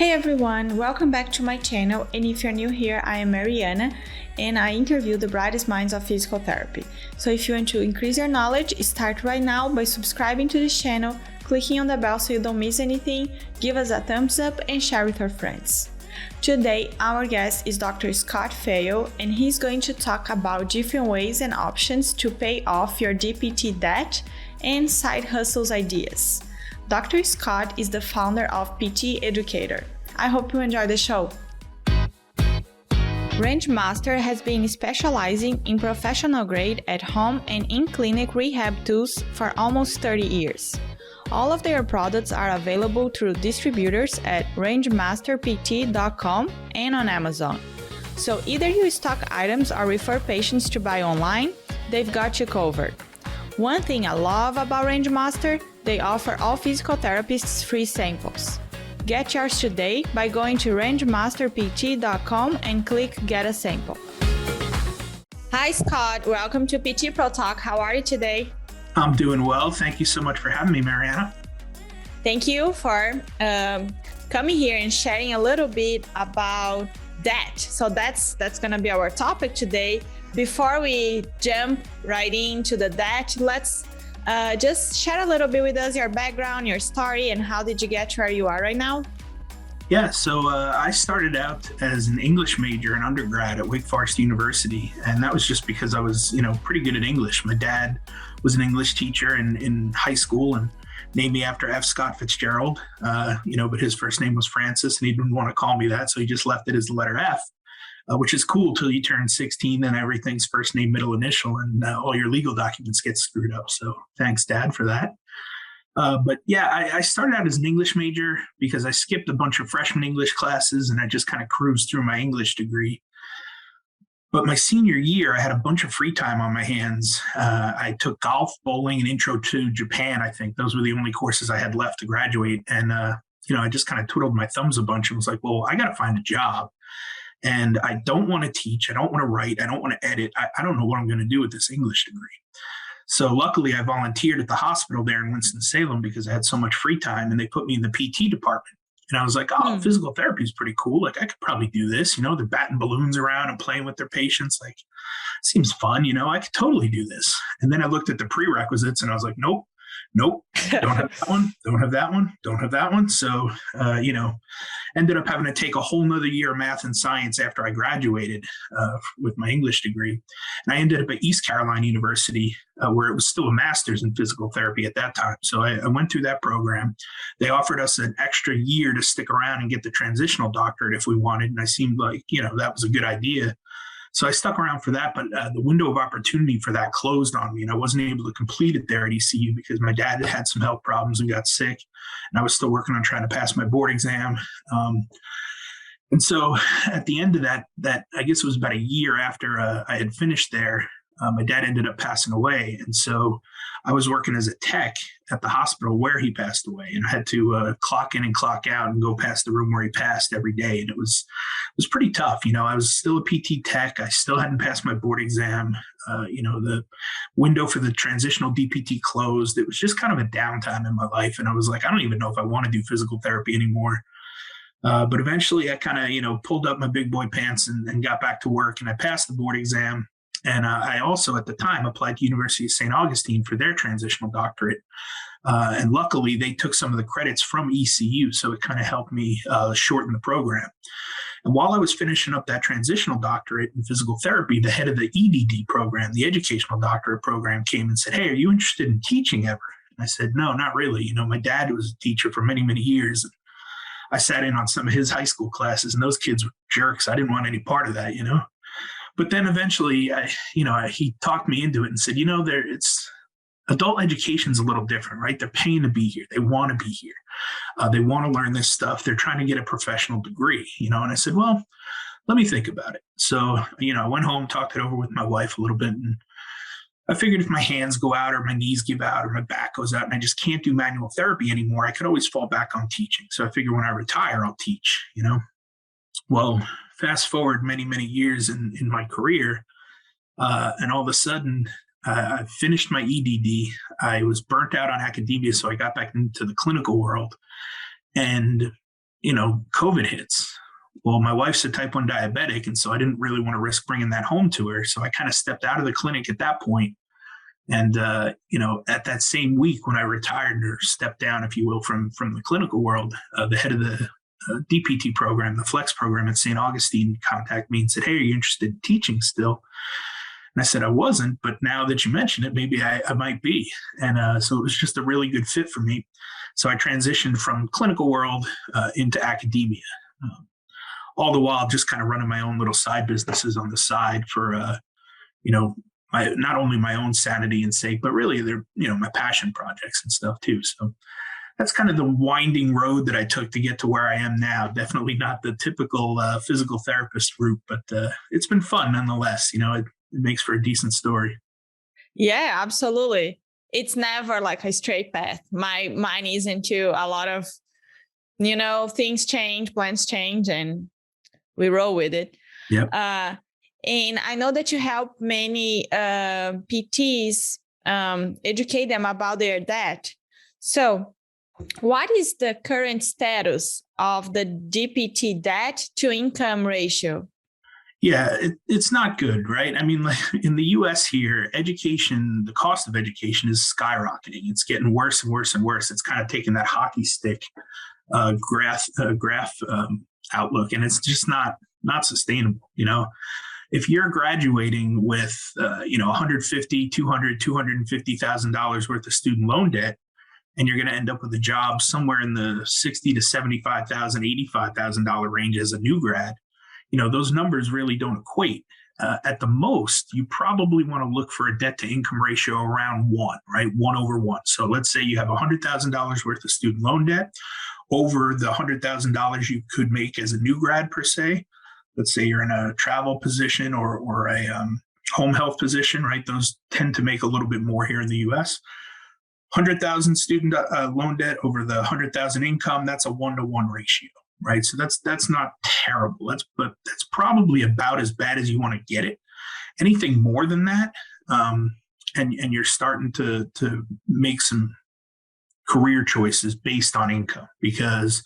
Hey everyone, welcome back to my channel, and if you're new here, I am Mariana and I interview the brightest minds of physical therapy. So if you want to increase your knowledge, start right now by subscribing to this channel, clicking on the bell so you don't miss anything, give us a thumbs up and share with your friends. Today, our guest is Dr. Scott Feil, and he's going to talk about different ways and options to pay off your DPT debt and side hustles ideas. Dr. Scott is the founder of PT Educator. I hope you enjoy the show. Range Master has been specializing in professional grade at home and in-clinic rehab tools for almost 30 years. All of their products are available through distributors at rangemasterpt.com and on Amazon. So either you stock items or refer patients to buy online, they've got you covered. One thing I love about Range Master, they offer all physical therapists free samples. Get yours today by going to rangemasterpt.com and click Get a Sample. Hi Scott, welcome to PT Pro Talk. How are you today? I'm doing well. Thank you so much for having me, Mariana. Thank you for coming here and sharing a little bit about debt. So that's going to be our topic today. Before we jump right into the debt, let's just share a little bit with us your background, your story, and how did you get to where you are right now? Yeah, so I started out as an English major in undergrad at Wake Forest University, and that was just because I was, pretty good at English. My dad was an English teacher in high school and named me after F. Scott Fitzgerald, but his first name was Francis, and he didn't want to call me that, so he just left it as the letter F. Which is cool till you turn 16, then everything's first name, middle initial, and all your legal documents get screwed up. So thanks, Dad, for that. I started out as an English major because I skipped a bunch of freshman English classes and I just kind of cruised through my English degree. But my senior year, I had a bunch of free time on my hands. I took golf, bowling, and intro to Japan, I think. Those were the only courses I had left to graduate. And, I just kind of twiddled my thumbs a bunch and was like, well, I got to find a job. And I don't want to teach. I don't want to write. I don't want to edit. I don't know what I'm going to do with this English degree. So luckily, I volunteered at the hospital there in Winston-Salem because I had so much free time, and they put me in the PT department. And I was like, physical therapy is pretty cool. Like, I could probably do this. They're batting balloons around and playing with their patients. Like, seems fun. I could totally do this. And then I looked at the prerequisites, and I was like, nope, don't have that one, don't have that one, don't have that one. So, ended up having to take a whole nother year of math and science after I graduated with my English degree. And I ended up at East Carolina University, where it was still a master's in physical therapy at that time. So I went through that program. They offered us an extra year to stick around and get the transitional doctorate if we wanted. And I seemed like, that was a good idea. So I stuck around for that, but the window of opportunity for that closed on me, and I wasn't able to complete it there at ECU because my dad had some health problems and got sick, and I was still working on trying to pass my board exam. And so at the end of that I guess it was about a year after I had finished there, my dad ended up passing away, and so I was working as a tech at the hospital where he passed away, and I had to clock in and clock out and go past the room where he passed every day. And it was pretty tough. I was still a PT tech. I still hadn't passed my board exam. The window for the transitional DPT closed. It was just kind of a downtime in my life. And I was like, I don't even know if I want to do physical therapy anymore. But eventually I kind of, pulled up my big boy pants and got back to work, and I passed the board exam. And I also, at the time, applied to University of St. Augustine for their transitional doctorate. And luckily, they took some of the credits from ECU, so it kind of helped me shorten the program. And while I was finishing up that transitional doctorate in physical therapy, the head of the EDD program, the educational doctorate program, came and said, hey, are you interested in teaching ever? And I said, no, not really. My dad was a teacher for many, many years. And I sat in on some of his high school classes, and those kids were jerks. I didn't want any part of that, But then eventually, he talked me into it and said, adult education's a little different, right? They're paying to be here. They want to be here. They want to learn this stuff. They're trying to get a professional degree, and I said, well, let me think about it. So, I went home, talked it over with my wife a little bit, and I figured if my hands go out or my knees give out or my back goes out and I just can't do manual therapy anymore, I could always fall back on teaching. So I figured when I retire, I'll teach, Well, fast forward many, many years in my career, and all of a sudden, I finished my EDD. I was burnt out on academia, so I got back into the clinical world. And COVID hits. Well, my wife's a type 1 diabetic, and so I didn't really want to risk bringing that home to her. So I kind of stepped out of the clinic at that point. And, at that same week when I retired or stepped down, if you will, from the clinical world, the head of the DPT program, the Flex program at St. Augustine, contacted me and said, "Hey, are you interested in teaching still?" And I said I wasn't, but now that you mention it, maybe I might be. And so it was just a really good fit for me. So I transitioned from clinical world into academia, all the while just kind of running my own little side businesses on the side for, not only my own sanity and sake, but really they're, my passion projects and stuff too. So that's kind of the winding road that I took to get to where I am now. Definitely not the typical physical therapist route, but it's been fun nonetheless. It makes for a decent story. Yeah, absolutely. It's never like a straight path. Mine isn't too. A lot of, things change, plans change, and we roll with it. Yep. And I know that you help many PTs educate them about their debt. So what is the current status of the DPT debt to income ratio? Yeah, it's not good, right? I mean, like in the US here, education, the cost of education is skyrocketing. It's getting worse and worse and worse. It's kind of taking that hockey stick graph outlook, and it's just not sustainable. If you're graduating with, $150,000, $200,000, $250,000 worth of student loan debt, and you're going to end up with a job somewhere in the $60,000 to $75,000, $85,000 range as a new grad, those numbers really don't equate. At the most, you probably want to look for a debt to income ratio around 1, right? 1/1. So let's say you have $100,000 worth of student loan debt over the $100,000 you could make as a new grad per se. Let's say you're in a travel position or a home health position, right? Those tend to make a little bit more here in the US. 100,000 student loan debt over the 100,000 income, that's a 1-to-1 ratio, right? So that's not terrible. But that's probably about as bad as you want to get it. Anything more than that, and you're starting to make some career choices based on income, because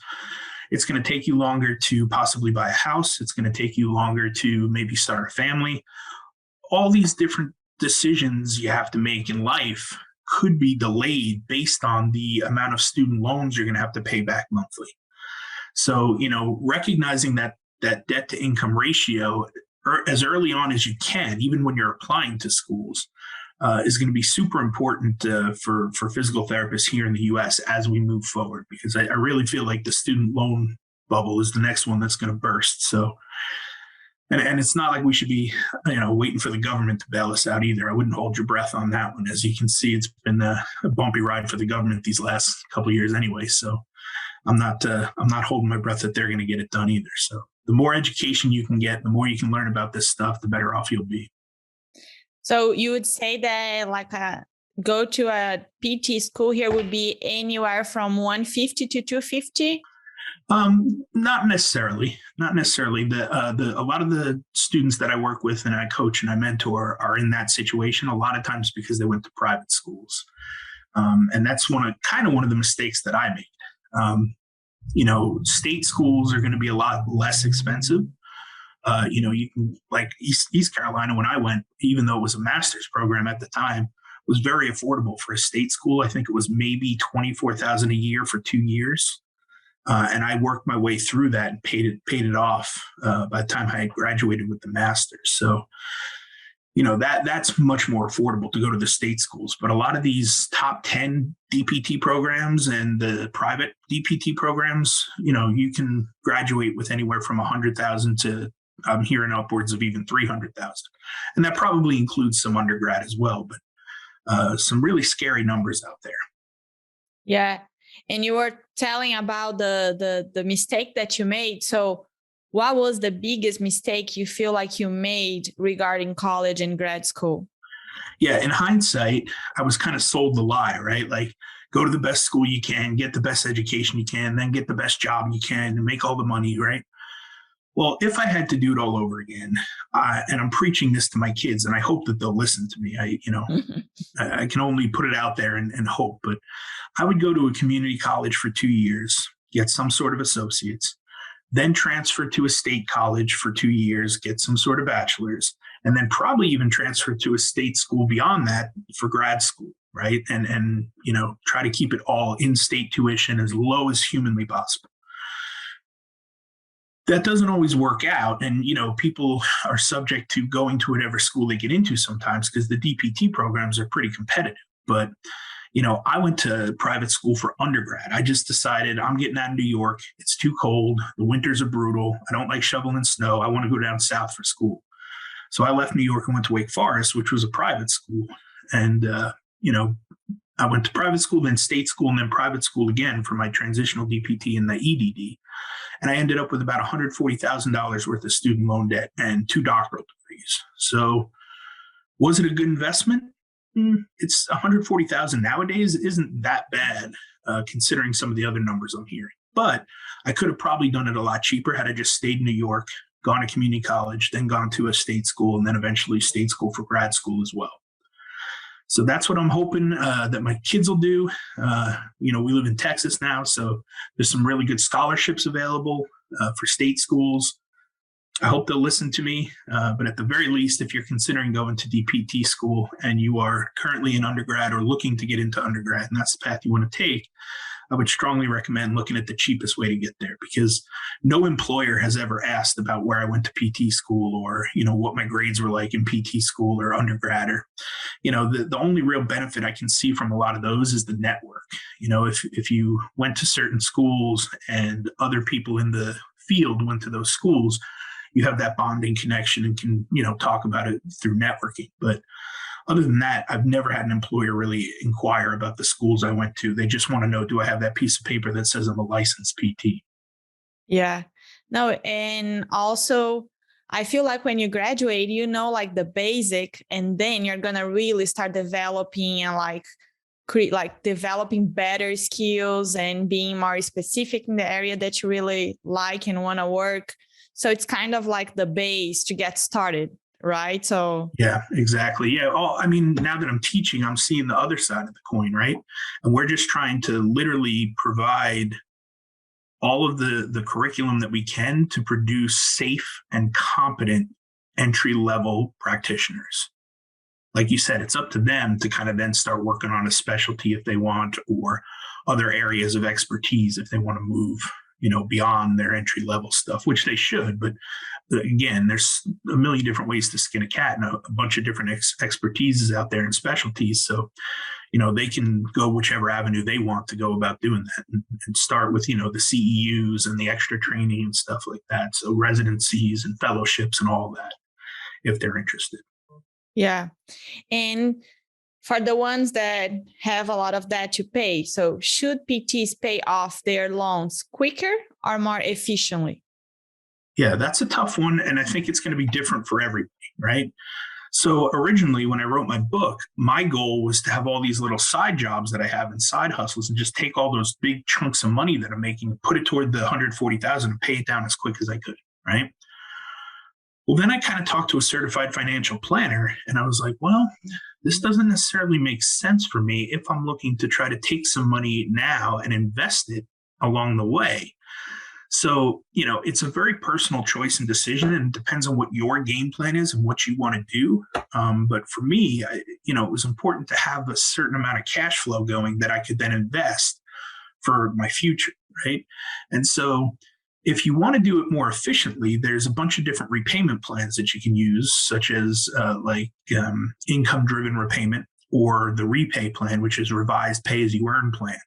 it's going to take you longer to possibly buy a house. It's going to take you longer to maybe start a family. All these different decisions you have to make in life could be delayed based on the amount of student loans you're going to have to pay back monthly. So, recognizing that debt to income ratio as early on as you can, even when you're applying to schools, is going to be super important for physical therapists here in the U.S. as we move forward, because I really feel like the student loan bubble is the next one that's going to burst. So, and it's not like we should be, waiting for the government to bail us out either. I wouldn't hold your breath on that one. As you can see, it's been a bumpy ride for the government these last couple of years anyway. So I'm not holding my breath that they're going to get it done either. So the more education you can get, the more you can learn about this stuff, the better off you'll be. So you would say that go to a PT school here would be anywhere from 150 to 250? Not necessarily. A lot of the students that I work with and I coach and I mentor are in that situation a lot of times because they went to private schools. And that's one of the mistakes that I made. State schools are going to be a lot less expensive. You can, like East Carolina, when I went, even though it was a master's program at the time, was very affordable for a state school. I think it was maybe $24,000 a year for 2 years. And I worked my way through that and paid it off by the time I had graduated with the master's. So, that's much more affordable to go to the state schools. But a lot of these top 10 DPT programs and the private DPT programs, you can graduate with anywhere from 100,000 to I'm hearing upwards of even 300,000. And that probably includes some undergrad as well, but some really scary numbers out there. Yeah. And you were telling about the mistake that you made. So what was the biggest mistake you feel like you made regarding college and grad school? Yeah, in hindsight, I was kind of sold the lie, right? Like, go to the best school you can, get the best education you can, then get the best job you can and make all the money, right? Well, if I had to do it all over again, and I'm preaching this to my kids, and I hope that they'll listen to me. I can only put it out there and hope, but I would go to a community college for 2 years. get some sort of associates, then transfer to a state college for 2 years, get some sort of bachelor's, and then probably even transfer to a state school beyond that for grad school, right? And try to keep it all in-state tuition as low as humanly possible. That doesn't always work out. And, people are subject to going to whatever school they get into sometimes because the DPT programs are pretty competitive. But, I went to private school for undergrad. I just decided I'm getting out of New York. It's too cold. The winters are brutal. I don't like shoveling snow. I want to go down south for school. So I left New York and went to Wake Forest, which was a private school. And, I went to private school, then state school, and then private school again for my transitional DPT and the EDD. And I ended up with about $140,000 worth of student loan debt and 2 doctoral degrees. So was it a good investment? It's $140,000 nowadays isn't that bad, considering some of the other numbers I'm hearing. But I could have probably done it a lot cheaper had I just stayed in New York, gone to community college, then gone to a state school, and then eventually state school for grad school as well. So that's what I'm hoping that my kids will do. We live in Texas now, so there's some really good scholarships available for state schools. I hope they'll listen to me. But at the very least, if you're considering going to DPT school and you are currently in undergrad or looking to get into undergrad, and that's the path you want to take, I would strongly recommend looking at the cheapest way to get there, because no employer has ever asked about where I went to PT school or, what my grades were like in PT school or undergrad. Or, the only real benefit I can see from a lot of those is the network. If you went to certain schools and other people in the field went to those schools, you have that bonding connection and can, talk about it through networking. But other than that, I've never had an employer really inquire about the schools I went to. They just want to know, do I have that piece of paper that says I'm a licensed PT? Yeah. No, and also I feel like when you graduate, like the basic, and then you're going to really start developing and developing better skills and being more specific in the area that you really like and want to work. So it's kind of like the base to get started. Right. So. Yeah, exactly. Yeah. Now that I'm teaching, I'm seeing the other side of the coin. Right. And we're just trying to literally provide all of the curriculum that we can to produce safe and competent entry level practitioners. Like you said, it's up to them to kind of then start working on a specialty if they want, or other areas of expertise if they want to move, beyond their entry level stuff, which they should. But again, there's a million different ways to skin a cat and a bunch of different expertises out there and specialties. So, they can go whichever avenue they want to go about doing that, and start with, the CEUs and the extra training and stuff like that. So residencies and fellowships and all that, if they're interested. Yeah. And for the ones that have a lot of debt to pay, so should PTs pay off their loans quicker or more efficiently? Yeah, that's a tough one. And I think it's going to be different for everybody, right? So originally, when I wrote my book, my goal was to have all these little side jobs that I have and side hustles and just take all those big chunks of money that I'm making and put it toward the $140,000 and pay it down as quick as I could, right? Well, then I kind of talked to a certified financial planner and I was like, well, this doesn't necessarily make sense for me if I'm looking to try to take some money now and invest it along the way. So, it's a very personal choice and decision, and it depends on what your game plan is and what you want to do. But for me, it was important to have a certain amount of cash flow going that I could then invest for my future, right? And so if you want to do it more efficiently, there's a bunch of different repayment plans that you can use, such as income-driven repayment, or the repay plan, which is revised pay-as-you-earn plan.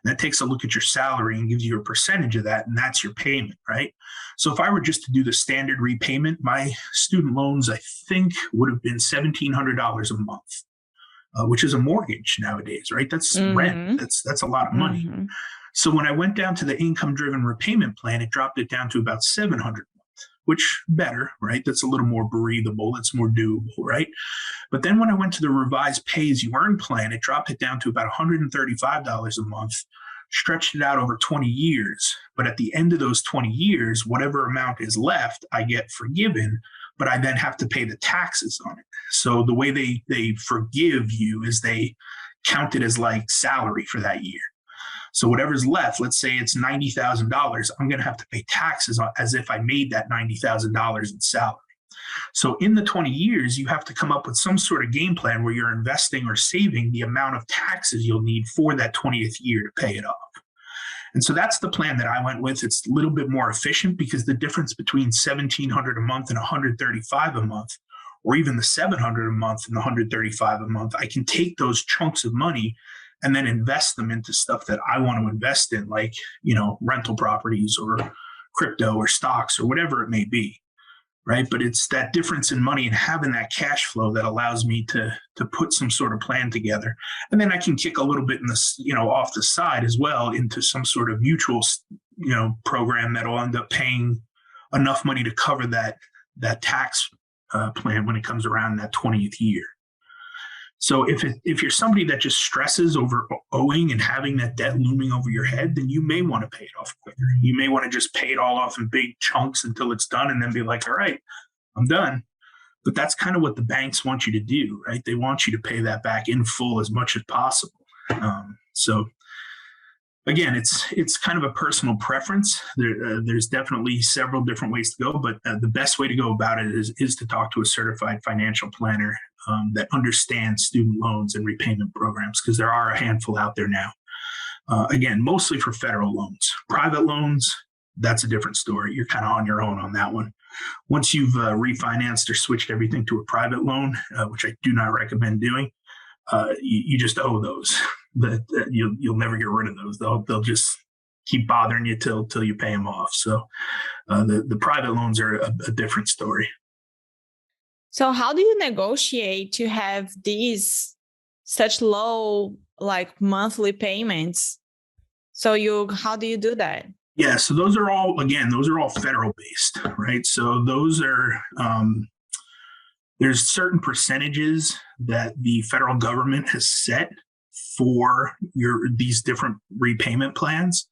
And that takes a look at your salary and gives you a percentage of that, and that's your payment, right? So if I were just to do the standard repayment, my student loans, I think, would have been $1,700 a month, which is a mortgage nowadays, right? That's rent. That's a lot of money. Mm-hmm. So when I went down to the income-driven repayment plan, it dropped it down to about $700 a month, which better, right? That's a little more breathable. It's more doable, right? But then when I went to the revised pay-as-you-earn plan, it dropped it down to about $135 a month, stretched it out over 20 years. But at the end of those 20 years, whatever amount is left, I get forgiven, but I then have to pay the taxes on it. So the way they forgive you is they count it as like salary for that year. So whatever's left, let's say it's $90,000, I'm going to have to pay taxes as if I made that $90,000 in salary. So in the 20 years, you have to come up with some sort of game plan where you're investing or saving the amount of taxes you'll need for that 20th year to pay it off. And so that's the plan that I went with. It's a little bit more efficient because the difference between $1,700 a month and $135 a month, or even the $700 a month and the $135 a month, I can take those chunks of money and then invest them into stuff that I want to invest in, like, rental properties or crypto or stocks or whatever it may be. Right. But it's that difference in money and having that cash flow that allows me to put some sort of plan together. And then I can kick a little bit in this, off the side as well into some sort of mutual, program that'll end up paying enough money to cover that tax plan when it comes around that 20th year. So if you're somebody that just stresses over owing and having that debt looming over your head, then you may want to pay it off quicker. You may want to just pay it all off in big chunks until it's done and then be like, all right, I'm done. But that's kind of what the banks want you to do, right? They want you to pay that back in full as much as possible. So again, it's kind of a personal preference. There's definitely several different ways to go, but the best way to go about it is to talk to a certified financial planner that understands student loans and repayment programs, because there are a handful out there now. Again, mostly for federal loans. Private loans, that's a different story. You're kind of on your own on that one. Once you've refinanced or switched everything to a private loan, which I do not recommend doing, you just owe those. But you'll never get rid of those. They'll just keep bothering you till you pay them off. So the private loans are a different story. So how do you negotiate to have these such low monthly payments? How do you do that? Yeah, so those are all federal based, right? So those are there's certain percentages that the federal government has set for these different repayment plans.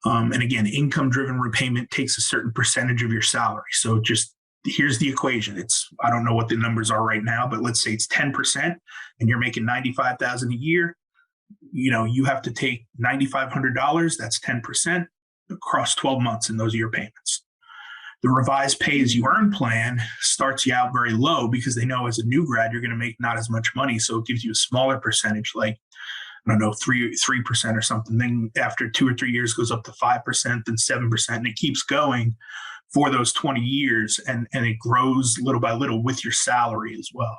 And again, income-driven repayment takes a certain percentage of your salary. So just here's the equation. I don't know what the numbers are right now, but let's say it's 10% and you're making $95,000 a year. You have to take $9,500. That's 10% across 12 months, and those are your payments. The revised pay as you earn plan starts you out very low because they know as a new grad, you're going to make not as much money. So it gives you a smaller percentage, like, I don't know, 3% or something. Then after 2 or 3 years goes up to 5%, then 7%, and it keeps going for those 20 years. And it grows little by little with your salary as well.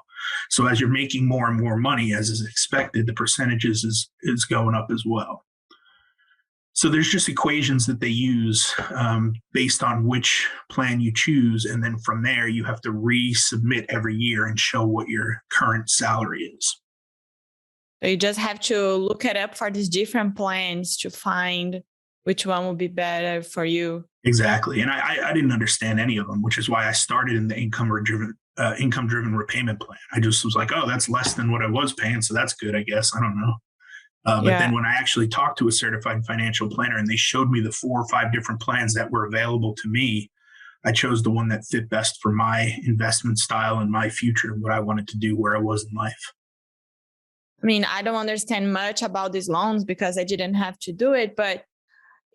So as you're making more and more money, as is expected, the percentages is going up as well. So there's just equations that they use based on which plan you choose. And then from there, you have to resubmit every year and show what your current salary is. So you just have to look it up for these different plans to find which one will be better for you. Exactly. And I didn't understand any of them, which is why I started in the income-driven repayment plan. I just was like, oh, that's less than what I was paying. So that's good, I guess. I don't know. But then when I actually talked to a certified financial planner and they showed me the 4 or 5 different plans that were available to me, I chose the one that fit best for my investment style and my future and what I wanted to do where I was in life. I mean, I don't understand much about these loans because I didn't have to do it, but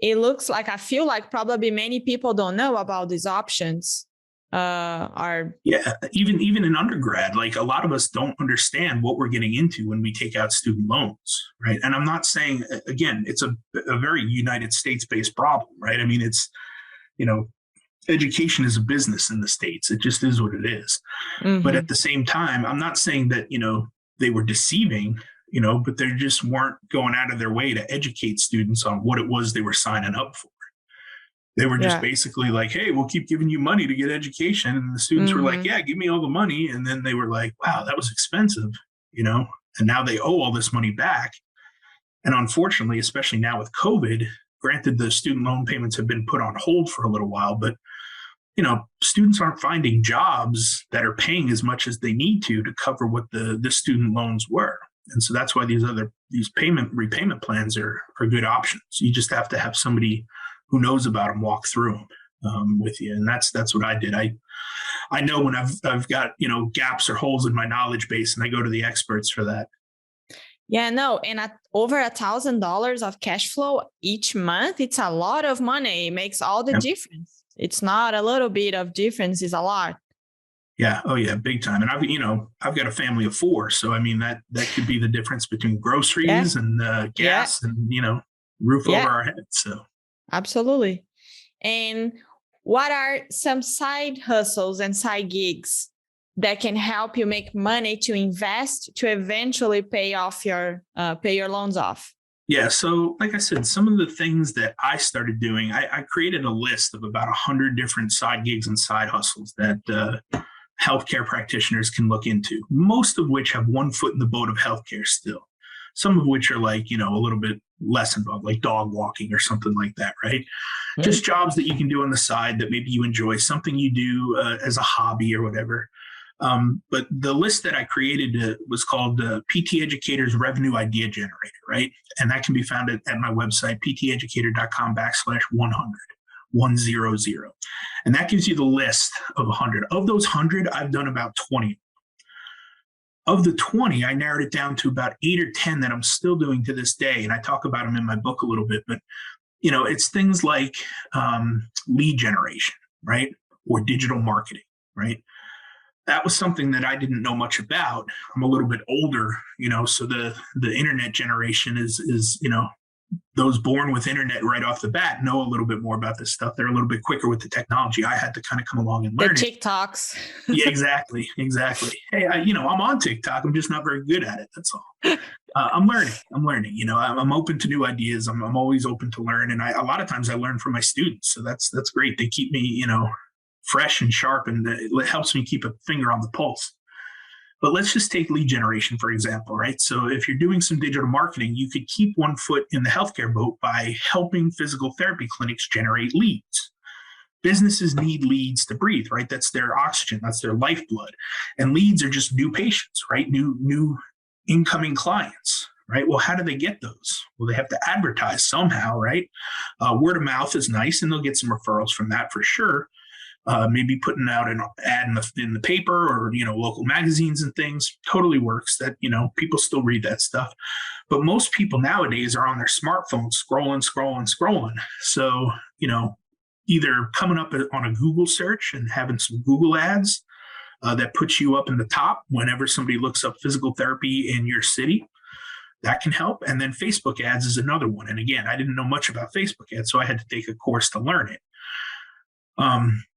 it looks like, I feel like probably many people don't know about these options. Even in undergrad, like a lot of us don't understand what we're getting into when we take out student loans, right? And I'm not saying, again, it's a very United States-based problem, right? I mean, it's, education is a business in the States. It just is what it is. Mm-hmm. But at the same time, I'm not saying that, they were deceiving, but they just weren't going out of their way to educate students on what it was they were signing up for. They were just basically like, hey, we'll keep giving you money to get education. And the students were like, yeah, give me all the money. And then they were like, wow, that was expensive, and now they owe all this money back. And unfortunately, especially now with COVID, granted, the student loan payments have been put on hold for a little while, but students aren't finding jobs that are paying as much as they need to cover what the student loans were. And so that's why these repayment plans are good options. You just have to have somebody who knows about them walk through them with you. And that's what I did. I know when I've got, gaps or holes in my knowledge base, and I go to the experts for that. Yeah, no, and at over $1,000 of cash flow each month, it's a lot of money. It makes all the Yep. difference. It's not a little bit of difference, it's a lot. Yeah. Oh yeah, big time. And I've got a family of four, so I mean that could be the difference between Yeah, groceries and yeah, gas and roof over yeah, our heads. So absolutely. And what are some side hustles and side gigs that can help you make money to invest to eventually pay your loans off? yeah, so like I said, some of the things that I started doing, I created a list of about 100 different side gigs and side hustles that healthcare practitioners can look into, most of which have one foot in the boat of healthcare still. Some of which are like, a little bit less involved, like dog walking or something like that, right? Mm. Just jobs that you can do on the side that maybe you enjoy, something you do as a hobby or whatever. But the list that I created was called PT Educator's Revenue Idea Generator, right? And that can be found at my website, pteducator.com/100. 100. And that gives you the list of 100. Of those 100, I've done about 20. Of the 20, I narrowed it down to about 8 or 10 that I'm still doing to this day. And I talk about them in my book a little bit. But, it's things like lead generation, right? Or digital marketing, right? That was something that I didn't know much about. I'm a little bit older, so the internet generation is those born with internet right off the bat know a little bit more about this stuff. They're a little bit quicker with the technology. I had to kind of come along and The learn it. TikToks. Yeah, exactly. Hey, I'm on TikTok. I'm just not very good at it. That's all. I'm learning. I'm open to new ideas. I'm always open to learn. And a lot of times I learn from my students. So that's great. They keep me, fresh and sharp, and it helps me keep a finger on the pulse. But let's just take lead generation, for example, right? So if you're doing some digital marketing, you could keep one foot in the healthcare boat by helping physical therapy clinics generate leads. Businesses need leads to breathe, right? That's their oxygen, that's their lifeblood. And leads are just new patients, right? New incoming clients, right? Well, how do they get those? Well, they have to advertise somehow, right? Word of mouth is nice, and they'll get some referrals from that for sure. Maybe putting out an ad in the paper or local magazines and things totally works. That people still read that stuff, but most people nowadays are on their smartphones scrolling. So either coming up on a Google search and having some Google ads that puts you up in the top whenever somebody looks up physical therapy in your city. That can help. And then Facebook ads is another one. And again, I didn't know much about Facebook ads, so I had to take a course to learn it.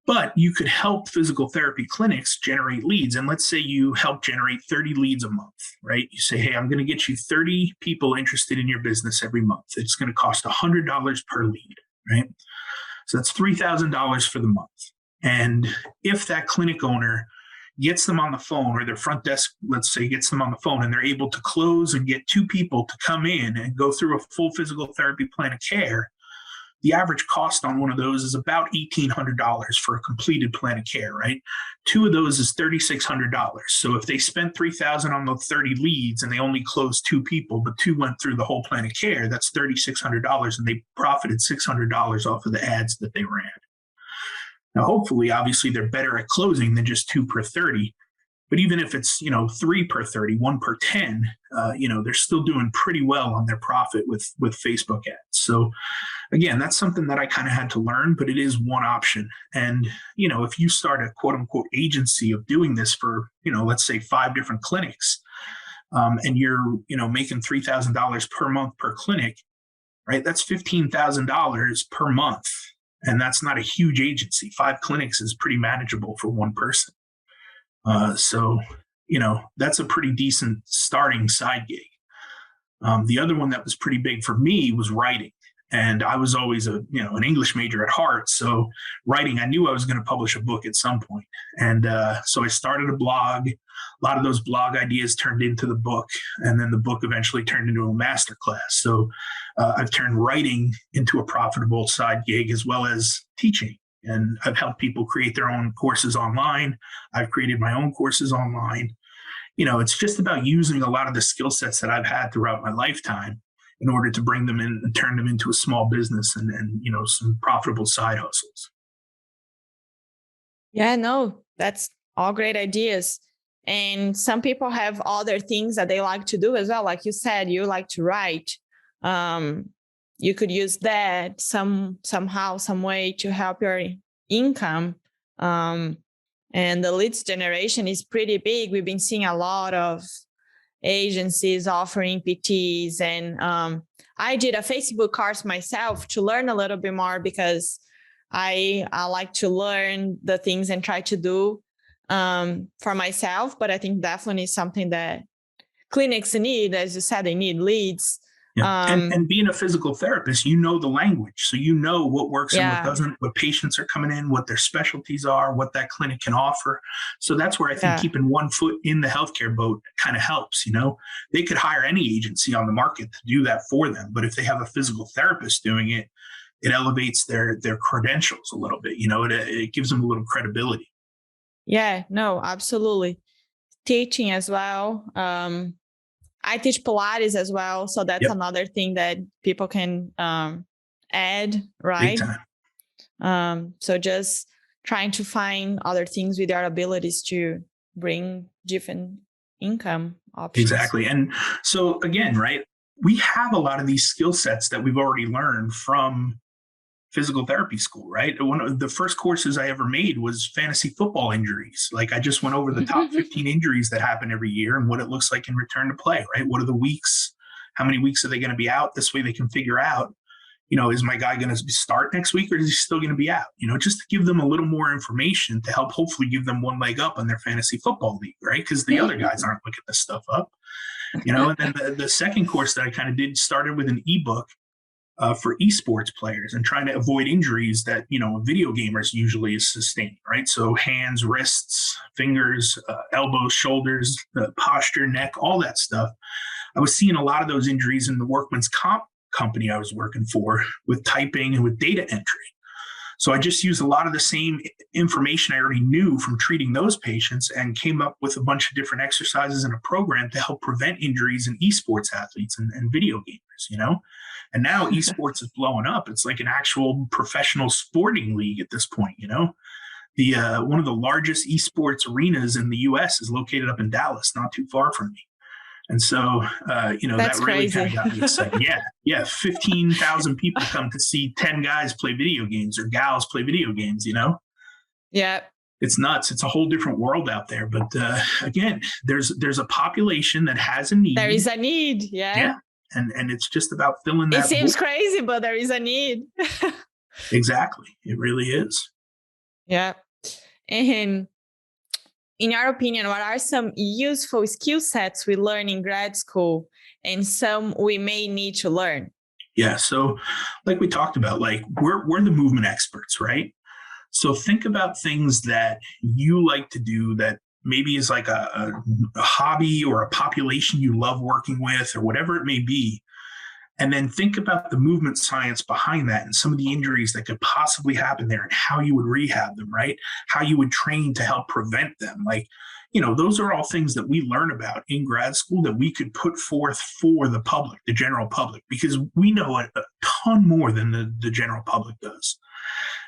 But you could help physical therapy clinics generate leads. And let's say you help generate 30 leads a month, right? You say, hey, I'm going to get you 30 people interested in your business every month. It's going to cost $100 per lead, right? So that's $3,000 for the month. And if that clinic owner gets them on the phone, or their front desk, let's say, gets them on the phone, and they're able to close and get 2 people to come in and go through a full physical therapy plan of care, the average cost on one of those is about $1,800 for a completed plan of care, right? 2 of those is $3,600. So if they spent $3,000 on the 30 leads and they only closed 2 people, but 2 went through the whole plan of care, that's $3,600, and they profited $600 off of the ads that they ran. Now, hopefully, obviously, they're better at closing than just 2 per 30. But even if it's 3 per 30, 1 per 10, they're still doing pretty well on their profit with Facebook ads. So again, that's something that I kind of had to learn, but it is one option. And if you start a quote unquote agency of doing this for let's say 5 different clinics, and you're making $3,000 per month per clinic, right? That's $15,000 per month, and that's not a huge agency. 5 clinics is pretty manageable for one person. So that's a pretty decent starting side gig. The other one that was pretty big for me was writing. And I was always an English major at heart. So writing, I knew I was going to publish a book at some point. And so I started a blog. A lot of those blog ideas turned into the book. And then the book eventually turned into a masterclass. So I've turned writing into a profitable side gig as well as teaching. And I've helped people create their own courses online. I've created my own courses online. It's just about using a lot of the skill sets that I've had throughout my lifetime in order to bring them in and turn them into a small business and some profitable side hustles. Yeah, no, that's all great ideas. And some people have other things that they like to do as well. Like you said, you like to write. You could use that somehow, some way to help your income. And the leads generation is pretty big. We've been seeing a lot of agencies offering PTs, and I did a Facebook course myself to learn a little bit more, because I like to learn the things and try to do for myself. But I think definitely something that clinics need, as you said, they need leads. Yeah. And being a physical therapist, you know the language. So you know what works and what doesn't, what patients are coming in, what their specialties are, what that clinic can offer. So that's where I think keeping one foot in the healthcare boat kind of helps. They could hire any agency on the market to do that for them. But if they have a physical therapist doing it, it elevates their credentials a little bit. It gives them a little credibility. Yeah, no, absolutely. Teaching as well. I teach Pilates as well. So that's another thing that people can add, right? Big time. So just trying to find other things with their abilities to bring different income options. Exactly. And so again, right, we have a lot of these skill sets that we've already learned from physical therapy school, right? One of the first courses I ever made was fantasy football injuries. Like I just went over the top 15 injuries that happen every year and what it looks like in return to play, right? What are the weeks? How many weeks are they going to be out? This way they can figure out, is my guy going to start next week or is he still going to be out? Just to give them a little more information to help hopefully give them one leg up on their fantasy football league, right? Because the other guys aren't looking this stuff up, And then the second course that I kind of did started with an ebook for esports players and trying to avoid injuries that, video gamers usually sustain, right? So hands, wrists, fingers, elbows, shoulders, posture, neck, all that stuff. I was seeing a lot of those injuries in the workman's comp company I was working for with typing and with data entry. So I just used a lot of the same information I already knew from treating those patients and came up with a bunch of different exercises and a program to help prevent injuries in esports athletes and video gamers, And now esports is blowing up. It's like an actual professional sporting league at this point, The one of the largest esports arenas in the US is located up in Dallas, not too far from me. And so, That's that really crazy. kind of got me excited. Yeah. 15,000 people come to see 10 guys play video games or gals play video games, Yeah. It's nuts. It's a whole different world out there. But again, there's a population that has a need. There is a need. Yeah. And it's just about filling that. It seems crazy, but there is a need. Exactly. It really is. Yeah. And in your opinion, what are some useful skill sets we learn in grad school and some we may need to learn? Yeah. So like we talked about, like we're the movement experts, right? So think about things that you like to do that maybe is like a hobby or a population you love working with or whatever it may be. And then think about the movement science behind that and some of the injuries that could possibly happen there and how you would rehab them, right? How you would train to help prevent them. Like, those are all things that we learn about in grad school that we could put forth for the public, the general public, because we know a ton more than the general public does.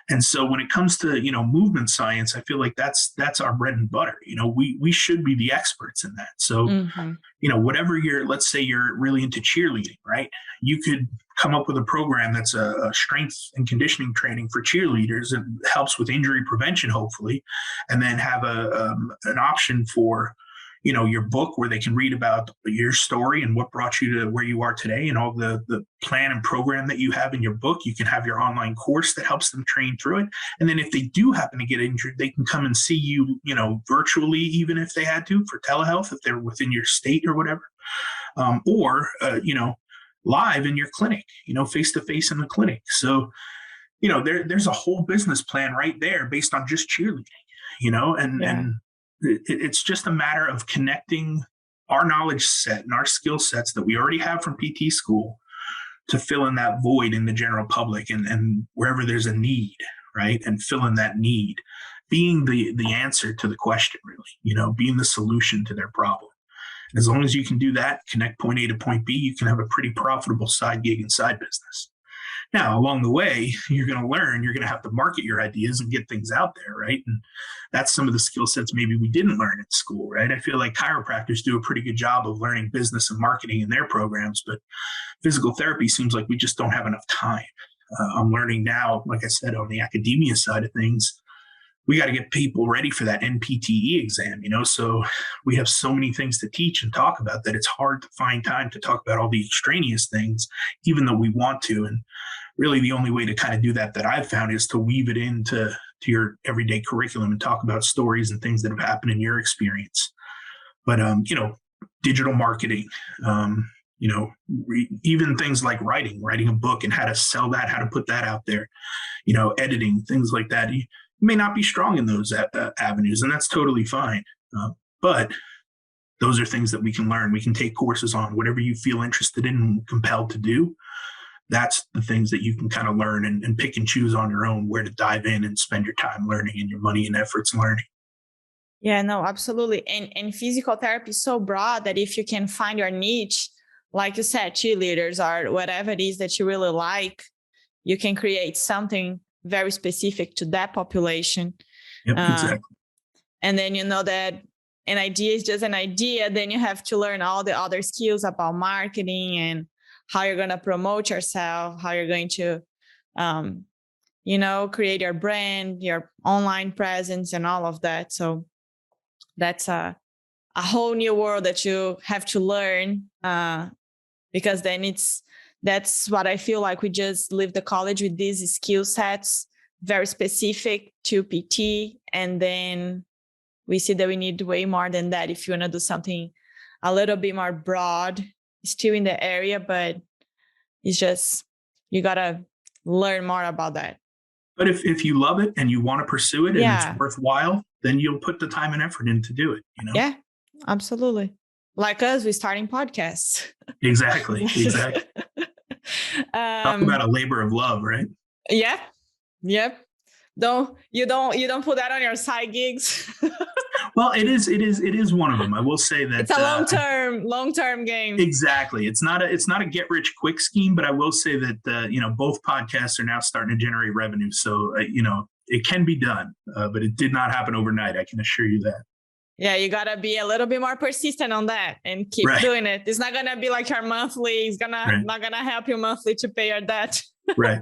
And so when it comes to, movement science, I feel like that's our bread and butter. We should be the experts in that. So, whatever let's say you're really into cheerleading, right? You could come up with a program that's a strength and conditioning training for cheerleaders and helps with injury prevention, hopefully, and then have an option for, your book where they can read about your story and what brought you to where you are today and all the plan and program that you have in your book. You can have your online course that helps them train through it. And then if they do happen to get injured, they can come and see you, virtually, even if they had to, for telehealth, if they're within your state or whatever, or live in your clinic, face to face in the clinic. So, there's a whole business plan right there based on just cheerleading, and it's just a matter of connecting our knowledge set and our skill sets that we already have from PT school to fill in that void in the general public and wherever there's a need, right? And fill in that need, being the answer to the question, really, being the solution to their problem. And as long as you can do that, connect point A to point B, you can have a pretty profitable side gig and side business. Now, along the way, you're going to learn, you're going to have to market your ideas and get things out there, right? And that's some of the skill sets maybe we didn't learn at school, right? I feel like chiropractors do a pretty good job of learning business and marketing in their programs, but physical therapy seems like we just don't have enough time. I'm learning now, like I said, on the academia side of things, we got to get people ready for that NPTE exam, so we have so many things to teach and talk about that it's hard to find time to talk about all the extraneous things, even though we want to. And really the only way to kind of do that I've found is to weave it into your everyday curriculum and talk about stories and things that have happened in your experience. But, digital marketing, even things like writing a book and how to sell that, how to put that out there, editing, things like that. You may not be strong in those avenues, and that's totally fine. But those are things that we can learn. We can take courses on whatever you feel interested in and compelled to do. That's the things that you can kind of learn and pick and choose on your own where to dive in and spend your time learning and your money and efforts learning. Yeah, no, absolutely. And physical therapy is so broad that if you can find your niche, like you said, cheerleaders or whatever it is that you really like, you can create something very specific to that population. Yep, exactly. And then you know that an idea is just an idea. Then you have to learn all the other skills about marketing and how you're going to promote yourself, how you're going to, create your brand, your online presence and all of that. So that's a whole new world that you have to learn, because then that's what I feel like. We just leave the college with these skill sets, very specific to PT. And then we see that we need way more than that if you want to do something a little bit more broad, still in the area, but it's just, you got to learn more about that. But if you love it and you want to pursue it and it's worthwhile, then you'll put the time and effort in to do it, Yeah, absolutely. Like us, we're starting podcasts. Exactly. Talk about a labor of love, right? Yeah. Yep. You don't put that on your side gigs. Well, it is one of them. I will say that it's a long-term game. Exactly. It's not a get rich quick scheme, but I will say that both podcasts are now starting to generate revenue. So it can be done, but it did not happen overnight. I can assure you that. Yeah, you gotta be a little bit more persistent on that and keep doing it. It's not gonna be like your monthly. It's not gonna help you monthly to pay your debt. Right.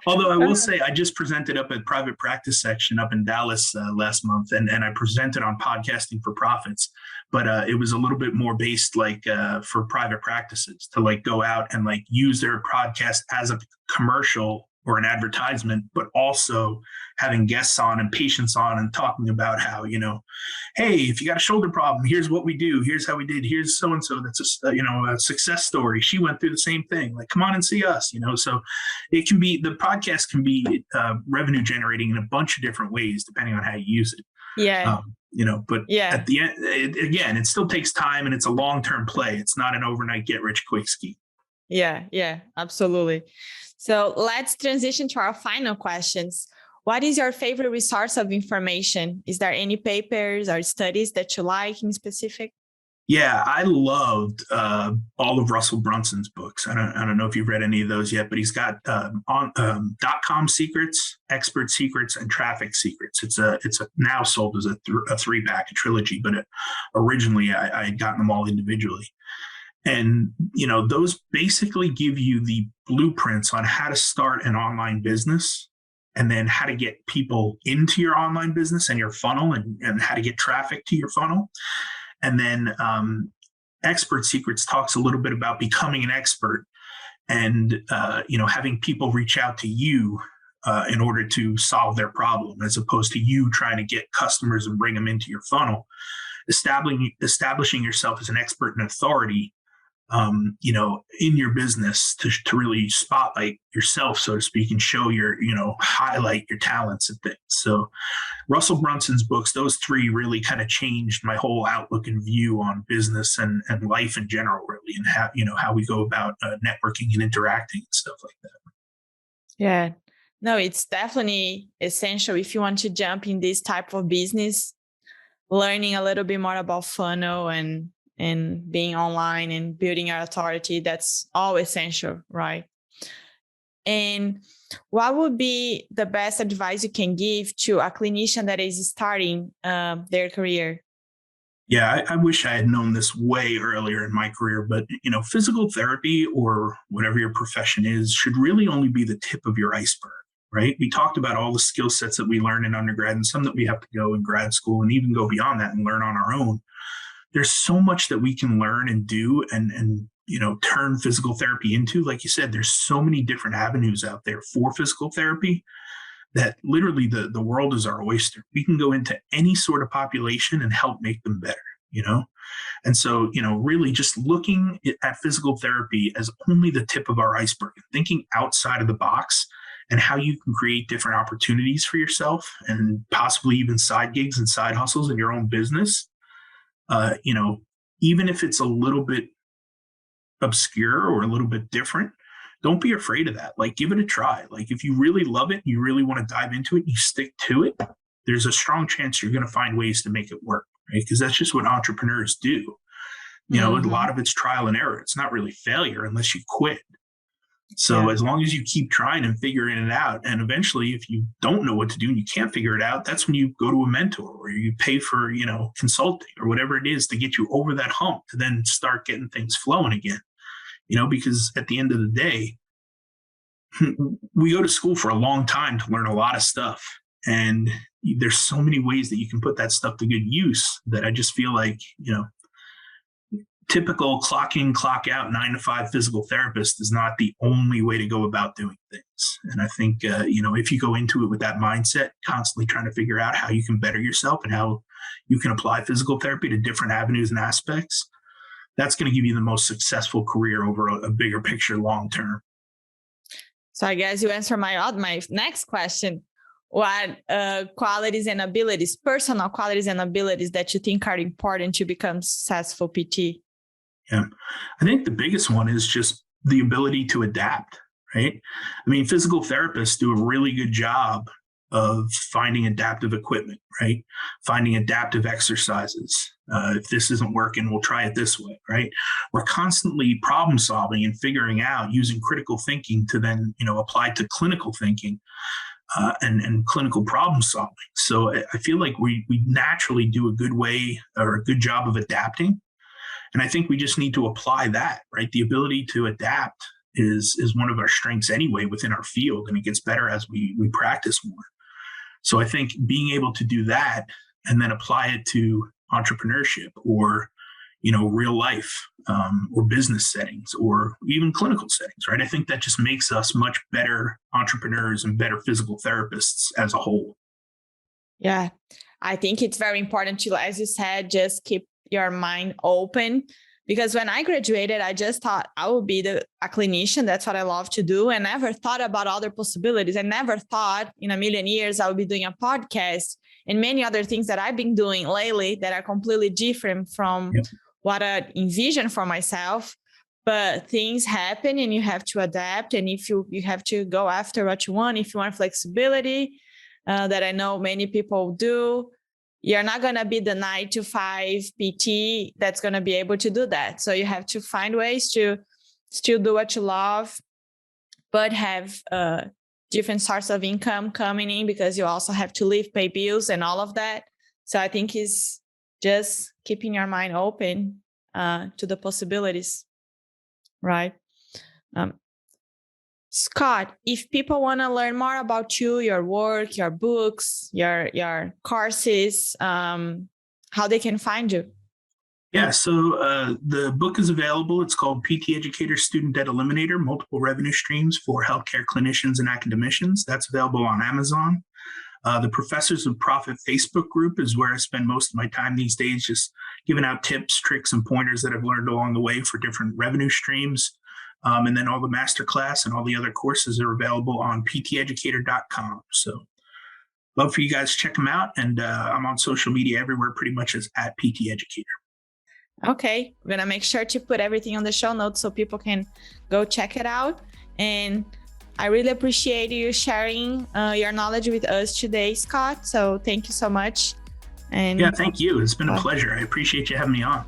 Although I will say, I just presented up at private practice section up in Dallas last month, and I presented on podcasting for profits, but it was a little bit more based for private practices to go out and use their podcast as a commercial or an advertisement, but also having guests on and patients on and talking about how, hey, if you got a shoulder problem, here's what we do. Here's how we did. Here's so-and-so that's a success story. She went through the same thing. Come on and see us, So it can be, the podcast can be revenue generating in a bunch of different ways, depending on how you use it. Yeah. But at the end, it still takes time and it's a long-term play. It's not an overnight get rich quick scheme. Yeah, absolutely. So let's transition to our final questions. What is your favorite resource of information? Is there any papers or studies that you like in specific? Yeah, I loved all of Russell Brunson's books. I don't know if you've read any of those yet, but he's got .com secrets, expert secrets, and traffic secrets. It's now sold as a 3-pack, a trilogy, but originally I had gotten them all individually. And, those basically give you the blueprints on how to start an online business and then how to get people into your online business and your funnel and how to get traffic to your funnel. And then Expert Secrets talks a little bit about becoming an expert and, having people reach out to you in order to solve their problem, as opposed to you trying to get customers and bring them into your funnel. Establishing yourself as an expert and authority in your business to really spotlight yourself, so to speak, and show highlight your talents and things. So Russell Brunson's books, those 3 really kind of changed my whole outlook and view on business and life in general, really, and how we go about networking and interacting and stuff like that. Yeah, no, it's definitely essential if you want to jump in this type of business, learning a little bit more about funnel and being online and building your authority. That's all essential, right? And what would be the best advice you can give to a clinician that is starting their career? Yeah, I wish I had known this way earlier in my career, but physical therapy or whatever your profession is should really only be the tip of your iceberg, right? We talked about all the skill sets that we learn in undergrad and some that we have to go in grad school and even go beyond that and learn on our own. There's so much that we can learn and do and turn physical therapy into. Like you said, there's so many different avenues out there for physical therapy that literally the world is our oyster. We can go into any sort of population and help make them better. And so, really just looking at physical therapy as only the tip of our iceberg, thinking outside of the box and how you can create different opportunities for yourself and possibly even side gigs and side hustles in your own business. Even if it's a little bit obscure or a little bit different, don't be afraid of that. Like, give it a try. Like, if you really love it, you really want to dive into it, and you stick to it, there's a strong chance you're going to find ways to make it work, right? Because that's just what entrepreneurs do. A lot of it's trial and error. It's not really failure unless you quit. So as long as you keep trying and figuring it out, and eventually if you don't know what to do and you can't figure it out, that's when you go to a mentor or you pay for, consulting or whatever it is to get you over that hump to then start getting things flowing again. Because at the end of the day, we go to school for a long time to learn a lot of stuff. And there's so many ways that you can put that stuff to good use that I just feel like, typical clock in, clock out 9-to-5 physical therapist is not the only way to go about doing things. And I think, if you go into it with that mindset, constantly trying to figure out how you can better yourself and how you can apply physical therapy to different avenues and aspects, that's going to give you the most successful career over a bigger picture long term. So I guess you answer my next question. What qualities and abilities, personal qualities and abilities that you think are important to become successful PT? Yeah, I think the biggest one is just the ability to adapt, right? I mean, physical therapists do a really good job of finding adaptive equipment, right? Finding adaptive exercises. If this isn't working, we'll try it this way, right? We're constantly problem solving and figuring out using critical thinking to then, apply to clinical thinking and clinical problem solving. So I feel like we naturally do a good way or a good job of adapting. And I think we just need to apply that, right? The ability to adapt is one of our strengths anyway within our field, and it gets better as we practice more. So I think being able to do that and then apply it to entrepreneurship or, real life or business settings or even clinical settings, right? I think that just makes us much better entrepreneurs and better physical therapists as a whole. Yeah, I think it's very important to, as you said, just keep your mind open. Because when I graduated, I just thought I would be a clinician. That's what I love to do. And never thought about other possibilities. I never thought in a million years I would be doing a podcast and many other things that I've been doing lately that are completely different from what I envisioned for myself. But things happen and you have to adapt. And if you have to go after what you want, if you want flexibility, that I know many people do, you're not going to be the 9-to-5 PT that's going to be able to do that. So you have to find ways to still do what you love, but have different sources of income coming in because you also have to live, pay bills and all of that. So I think it's just keeping your mind open to the possibilities, right? Scott, if people want to learn more about you, your work, your books, your courses, how they can find you? Yeah, so the book is available. It's called PT Educator Student Debt Eliminator, Multiple Revenue Streams for Healthcare Clinicians and Academicians. That's available on Amazon. The Professors of Profit Facebook group is where I spend most of my time these days, just giving out tips, tricks, and pointers that I've learned along the way for different revenue streams. And then all the masterclass and all the other courses are available on pteducator.com. So love for you guys to check them out. And I'm on social media everywhere pretty much as @PTEducator. Okay. We're going to make sure to put everything on the show notes so people can go check it out. And I really appreciate you sharing your knowledge with us today, Scott. So thank you so much. And yeah, thank you. It's been a pleasure. I appreciate you having me on.